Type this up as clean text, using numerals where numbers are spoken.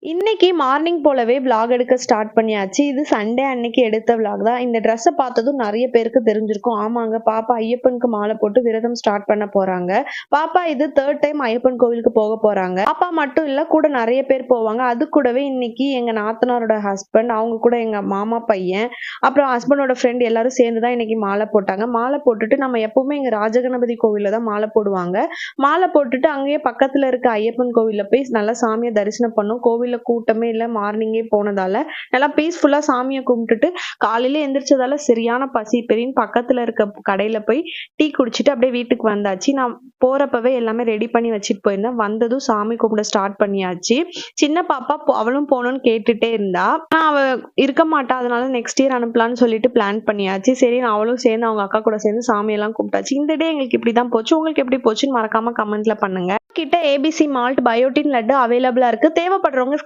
இன்னைக்கு மார்னிங் போலவே விளாக் எடுக்க ஸ்டார்ட் பண்ணியாச்சு. இது சண்டே அன்னைக்கு எடுத்த விளாக் தான். இந்த ட்ரெஸ்ஸ பார்த்ததும் நெறைய பேருக்கு தெரிஞ்சிருக்கும். ஆமாங்க, பாப்பா ஐயப்பனுக்கு மாலை போட்டு விரதம் ஸ்டார்ட் பண்ண போறாங்க. பாப்பா இது 3rd டைம் ஐயப்பன் கோவிலுக்கு போக போறாங்க. பாப்பா மட்டும் இல்ல, கூட நெறைய பேர் போவாங்க. அது கூடவே இன்னைக்கு எங்க நாத்தனாரோட ஹஸ்பண்ட், அவங்க கூட எங்க மாமா பையன், அப்புறம் ஹஸ்பண்டோட ஃப்ரெண்ட் எல்லாரும் சேர்ந்து தான் இன்னைக்கு மாலை போட்டாங்க. மாலை போட்டுட்டு நம்ம எப்பவுமே இங்க ராஜகணபதி கோவில்ல தான் மாலை போடுவாங்க. மாலை போட்டுட்டு அங்கேயே பக்கத்துல இருக்க ஐயப்பன் கோவில்ல போய் நல்லா சாமிய தரிசனம் பண்ணோம். கோவில்ல கூட்டமே இல்ல. மார்னிங்கே போனதால நல்லா பீஸ்ஃபுல்லா சாமிய கும்பிட்டுட்டு காலையில எந்திரிச்சதால சரியான பசி பெரின்னு பக்கத்துல இருக்க கடையில போய் டீ குடிச்சிட்டு அப்படியே வீட்டுக்கு வந்தாச்சு. நான் போறப்பவே எல்லாமே ரெடி பண்ணி வச்சுட்டு போயிருந்தேன். வந்ததும் சாமி கும்பிட ஸ்டார்ட் பண்ணியாச்சு. சின்ன பாப்பா அவளும் போகணும்னு கேட்டுட்டே இருந்தா. ஆனா அவ இருக்க மாட்டா, அதனால நெக்ஸ்ட் இயர் அனுப்பலாம்னு சொல்லிட்டு பிளான் பண்ணியாச்சு. சரி நான் அவளும் சேர்ந்து அவங்க அக்கா கூட சேர்ந்து சாமியெல்லாம் கும்பிட்டாச்சு. இந்த டே எங்களுக்கு இப்படிதான் போச்சு. உங்களுக்கு எப்படி போச்சுன்னு மறக்காம கமெண்ட்ல பண்ணுங்க. கிட்ட ஏபிசி மால்ட் பயோட்டின் லட்டு அவைலபிளா இருக்கு. தேவைப்படுறவங்க